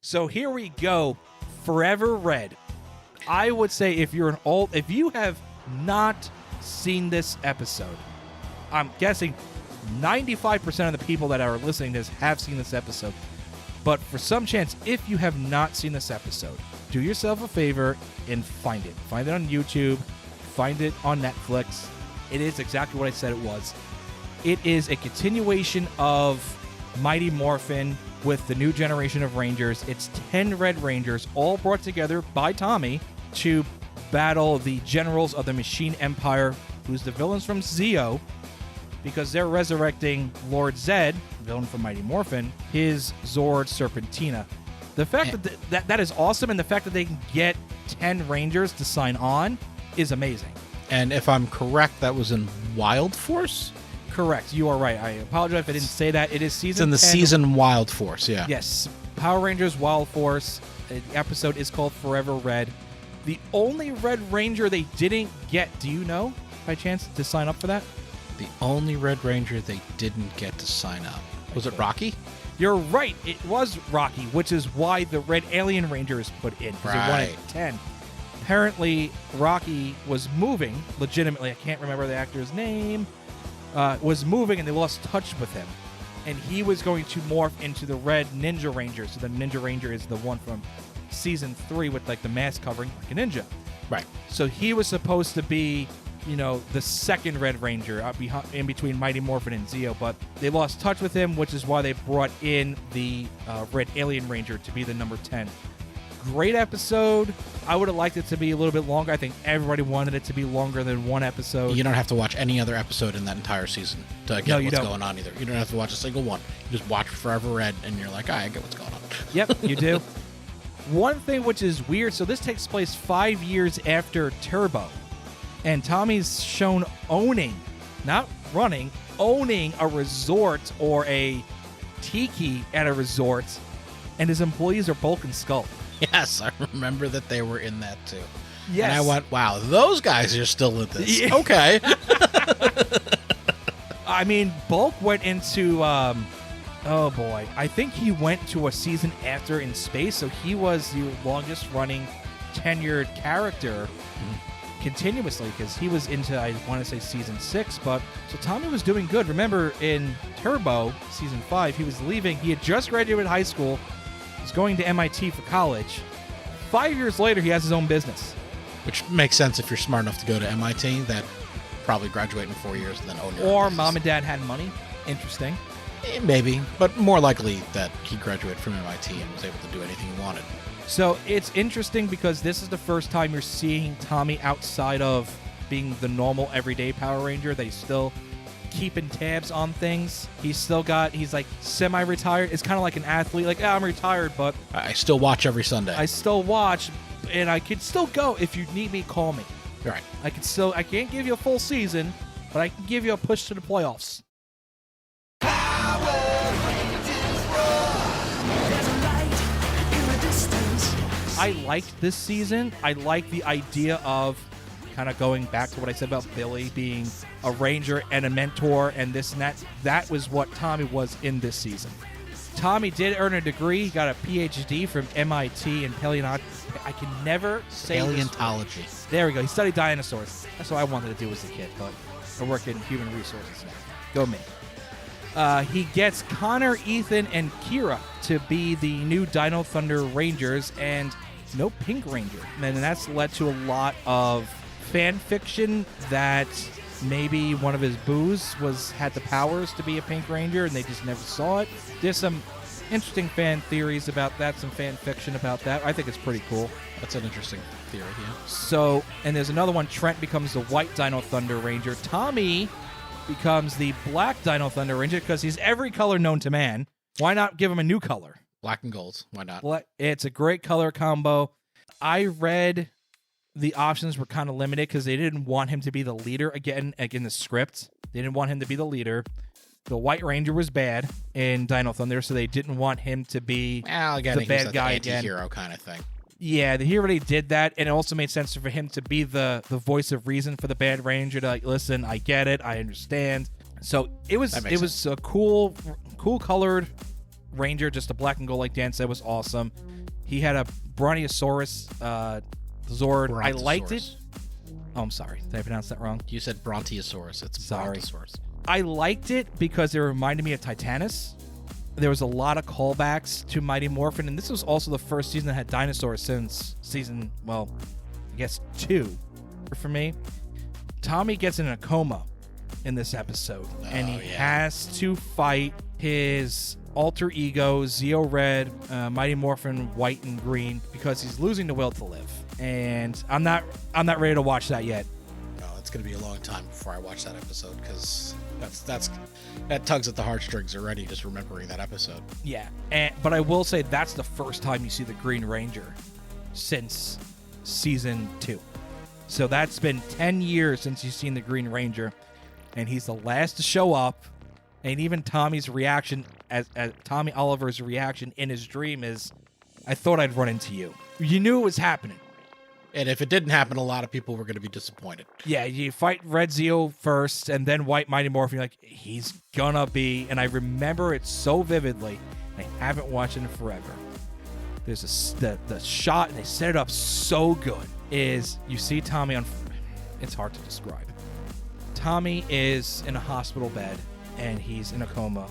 So here we go. Forever Red. I would say if you have not seen this episode, I'm guessing 95% of the people that are listening to this have seen this episode. But for some chance, if you have not seen this episode, do yourself a favor and find it. Find it on YouTube. Find it on Netflix. It is exactly what I said it was. It is a continuation of Mighty Morphin with the new generation of Rangers. It's 10 Red Rangers, all brought together by Tommy to battle the generals of the Machine Empire, who's the villains from Zeo, because they're resurrecting Lord Zed, villain from Mighty Morphin, his Zord Serpentina. The fact that is awesome, and the fact that they can get 10 Rangers to sign on is amazing. And if I'm correct, that was in Wild Force? Correct. You are right. I apologize if I didn't say that. It is season 10. It's in the season Wild Force, yeah. Yes. Power Rangers Wild Force. The episode is called Forever Red. The only Red Ranger they didn't get, do you know, by chance, to sign up for that? The only Red Ranger they didn't get to sign up. Was it Rocky? You're right. It was Rocky, which is why the Red Alien Ranger is put in, because it wanted 10. Apparently, Rocky was moving, legitimately. I can't remember the actor's name. Was moving, and they lost touch with him. And he was going to morph into the Red Ninja Ranger. So the Ninja Ranger is the one from season 3 with like the mask covering like a ninja. Right. So he was supposed to be, the second Red Ranger in between Mighty Morphin and Zeo, but they lost touch with him, which is why they brought in the Red Alien Ranger to be the number 10. Great episode. I would have liked it to be a little bit longer. I think everybody wanted it to be longer than one episode. You don't have to watch any other episode in that entire season to get what's going on either. You don't have to watch a single one. You just watch Forever Red, and you're like, I get what's going on. Yep, you do. One thing which is weird, so this takes place 5 years after Turbo, and Tommy's shown owning, not running, owning a resort or a tiki at a resort, and his employees are Bulk and Skull. Yes, I remember that they were in that too. Yes. And I went, wow, those guys are still in this. Yeah. Okay. I mean, Bulk went into, oh boy, I think he went to a season after in space, so he was the longest running tenured character continuously, because he was into, I want to say, season 6, but so Tommy was doing good. Remember, in Turbo, season 5, he was leaving, he had just graduated high school, was going to MIT for college. 5 years later, he has his own business. Which makes sense if you're smart enough to go to MIT, that probably graduate in 4 years and then own your own Or business. mom and dad had money. Interesting. Maybe, but more likely that he graduated from MIT and was able to do anything he wanted. So it's interesting because this is the first time you're seeing Tommy outside of being the normal everyday Power Ranger. They still keeping tabs on things. He's like semi-retired. It's kind of like an athlete. Like, I'm retired, but I still watch every Sunday. I still watch, and I could still go. If you need me, call me. You're right. I can't give you a full season, but I can give you a push to the playoffs. I liked this season. I like the idea of kind of going back to what I said about Billy being a ranger and a mentor and this and that. That was what Tommy was in this season. Tommy did earn a degree. He got a PhD from MIT in paleontology. I can never say Paleontology. There we go. He studied dinosaurs. That's what I wanted to do as a kid, but I work in human resources now. Go me. He gets Connor, Ethan, and Kira to be the new Dino Thunder Rangers, and no Pink Ranger. And that's led to a lot of fan fiction that maybe one of his boos had the powers to be a Pink Ranger, and they just never saw it. There's some interesting fan theories about that, some fan fiction about that. I think it's pretty cool. That's an interesting theory, yeah. So, and there's another one. Trent becomes the White Dino Thunder Ranger. Tommy becomes the Black Dino Thunder Ranger because he's every color known to man. Why not give him a new color? Black and gold. Why not? It's a great color combo. I read the options were kind of limited because they didn't want him to be the leader again, like in the script. They didn't want him to be the leader. The White Ranger was bad in Dino Thunder, so they didn't want him to be the bad guy again. Anti-hero kind of thing. Yeah, he already did that, and it also made sense for him to be the voice of reason for the bad Ranger. To like, listen, I get it, I understand. So it was a cool colored Ranger, just a black and gold like Dan said, was awesome. He had a Brontosaurus Zord. I liked it. Oh, I'm sorry. Did I pronounce that wrong? You said Brontosaurus. It's Brontosaurus. I liked it because it reminded me of Titanus. There was a lot of callbacks to Mighty Morphin, and this was also the first season that had dinosaurs since season, well, I guess 2 for me. Tommy gets in a coma in this episode, and he has to fight his alter ego, Zeo Red, Mighty Morphin White and Green, because he's losing the will to live. And I'm not ready to watch that yet. No, it's going to be a long time before I watch that episode, because that tugs at the heartstrings already, just remembering that episode. Yeah, but I will say that's the first time you see the Green Ranger since season 2. So that's been 10 years since you've seen the Green Ranger, and he's the last to show up. And even Tommy's reaction, as Tommy Oliver's reaction in his dream is, I thought I'd run into you. You knew it was happening. And if it didn't happen, a lot of people were going to be disappointed. Yeah, you fight Red Zeo first, and then White Mighty Morphin. You're like, he's gonna be. And I remember it so vividly. I haven't watched it in forever. There's the shot, and they set it up so good, is you see Tommy on... It's hard to describe. Tommy is in a hospital bed, and he's in a coma.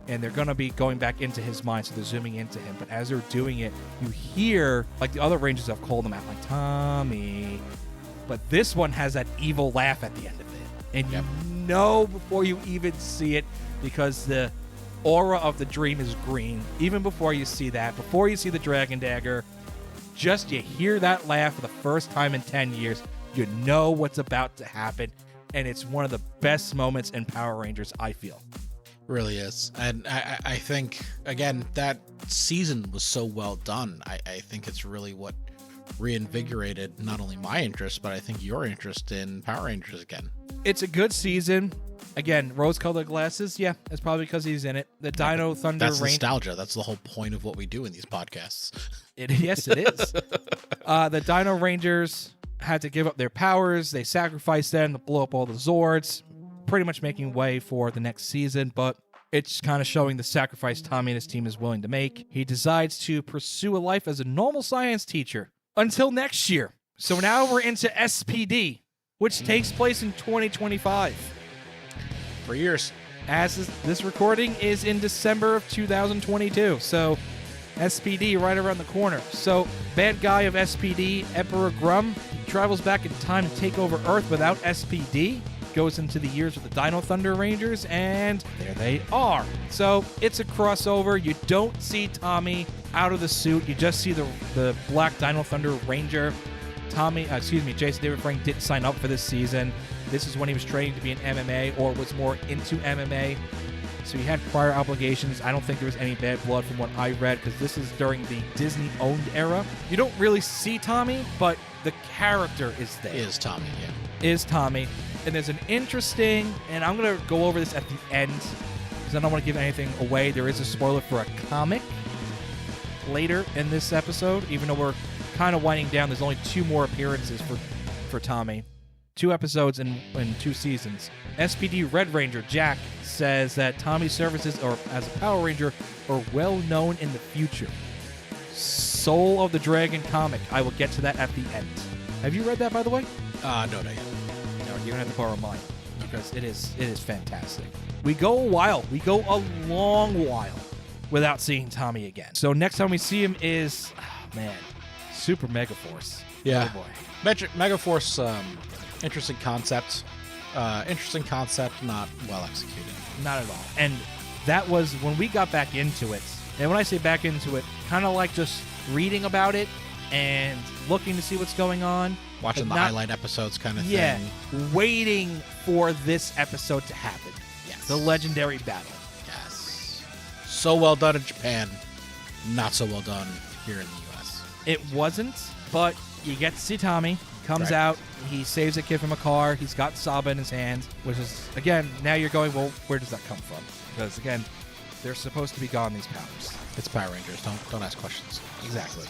And they're going to be going back into his mind, so they're zooming into him. But as they're doing it, you hear, like the other Rangers have called him out, like, Tommy. But this one has that evil laugh at the end of it. And you know before you even see it, because the aura of the dream is green. Even before you see that, before you see the Dragon Dagger, just you hear that laugh for the first time in 10 years, you know what's about to happen. And it's one of the best moments in Power Rangers, I feel. Really is. And I think, again, that season was so well done. I think it's really what reinvigorated not only my interest, but I think your interest in Power Rangers again. It's a good season. Again, rose-colored glasses. Yeah, it's probably because he's in it. The Dino Thunder That's nostalgia. That's the whole point of what we do in these podcasts. Yes, it is. The Dino Rangers had to give up their powers. They sacrificed them to blow up all the Zords, pretty much making way for the next season, but it's kind of showing the sacrifice Tommy and his team is willing to make. He decides to pursue a life as a normal science teacher until next year. So now we're into SPD, which takes place in 2025. 3 years. As this recording is in December of 2022, so SPD right around the corner. So bad guy of SPD, Emperor Grum, travels back in time to take over Earth without SPD. Goes into the years with the Dino Thunder Rangers, and there they are. So it's a crossover. You don't see Tommy out of the suit. You just see the Black Dino Thunder Ranger. Jason David Frank didn't sign up for this season. This is when he was training to be an MMA or was more into MMA. So he had prior obligations. I don't think there was any bad blood from what I read, because this is during the Disney-owned era. You don't really see Tommy, but the character is there. Is Tommy, yeah. Is Tommy. And there's an interesting, and I'm going to go over this at the end, because I don't want to give anything away. There is a spoiler for a comic later in this episode, even though we're kind of winding down. There's only 2 more appearances for Tommy. 2 episodes in 2 seasons. SPD Red Ranger Jack says that Tommy's services as a Power Ranger are well known in the future. Soul of the Dragon comic. I will get to that at the end. Have you read that, by the way? No, not yet. No, you're gonna have to borrow mine, because it is fantastic. We go a long while without seeing Tommy again. So next time we see him is, Super Megaforce. Yeah. Oh boy. Megaforce. Interesting concept. Not well executed. Not at all. And that was when we got back into it. And when I say back into it, kind of like just reading about it and looking to see what's going on. Watching the highlight episodes kind of thing. Yeah, waiting for this episode to happen. Yes. The legendary battle. Yes. So well done in Japan. Not so well done here in the U.S. It wasn't, but you get to see Tommy. Comes out, he saves a kid from a car, he's got Saba in his hand, which is, again, now you're going, well, where does that come from? Because, again, they're supposed to be gone, these powers. It's Power Rangers. Don't ask questions. Exactly.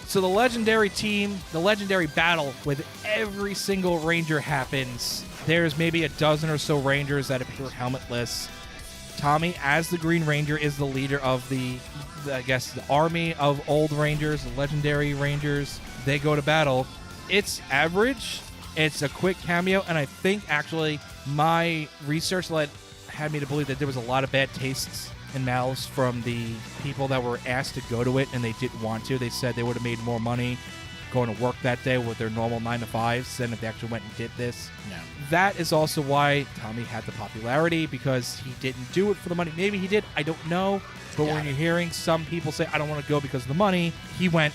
So the legendary team, the legendary battle with every single Ranger happens. There's maybe a dozen or so Rangers that appear helmetless. Tommy, as the Green Ranger, is the leader of the army of old Rangers, the legendary Rangers. They go to battle. It's average. It's a quick cameo, and I think actually my research had me to believe that there was a lot of bad tastes in mouths from the people that were asked to go to it, and they didn't want to. They said they would have made more money going to work that day with their normal 9-to-5s than if they actually went and did this. No. That is also why Tommy had the popularity, because he didn't do it for the money. Maybe he did. I don't know. But when you're hearing some people say, I don't want to go because of the money, he went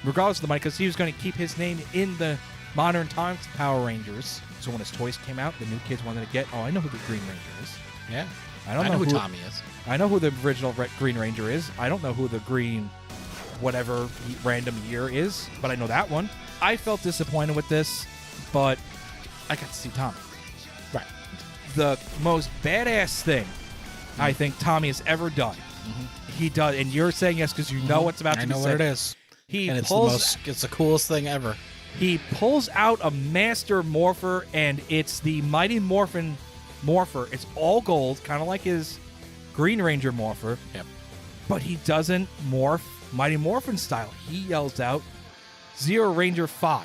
regardless of the money because he was going to keep his name in the modern times Power Rangers. So when his toys came out, the new kids wanted to get, I know who the Green Ranger is. Yeah. I don't know who Tommy is. I know who the original Green Ranger is. I don't know who the Green whatever random year is, but I know that one. I felt disappointed with this, but I got to see Tommy. Right. The most badass thing I think Tommy has ever done. He does, and you're saying yes because you know what's about to be said. I know what it is. It's the coolest thing ever. He pulls out a Master Morpher, and it's the Mighty Morphin Morpher. It's all gold, kind of like his Green Ranger Morpher. Yep. But he doesn't morph Mighty Morphin style. He yells out Zeo Ranger 5.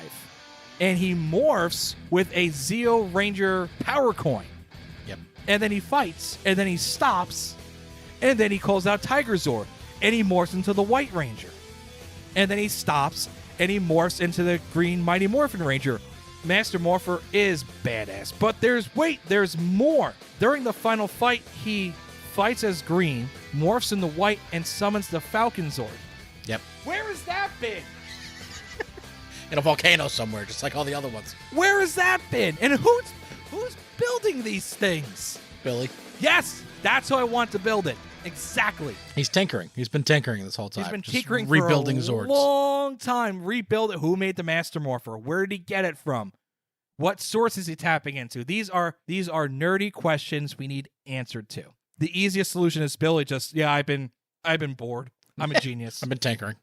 And he morphs with a Zeo Ranger power coin. Yep. And then he fights, and then he stops, and then he calls out Tiger Zord, and he morphs into the White Ranger. And then he stops, and he morphs into the Green Mighty Morphin Ranger. Master Morpher is badass, but there's more. During the final fight, he fights as Green, morphs into White, and summons the Falcon Zord. Yep. Where has that been? In a volcano somewhere, just like all the other ones. Where has that been? And who's building these things? Billy. Yes, that's who I want to build it. Exactly. He's tinkering. He's been tinkering this whole time. He's been just tinkering rebuilding for a Zords. long time. Rebuild it. Who made the Master Morpher? Where did he get it from? What source is he tapping into? These are nerdy questions we need answered to. The easiest solution is Billy. I've been bored. I'm a genius. I've been tinkering.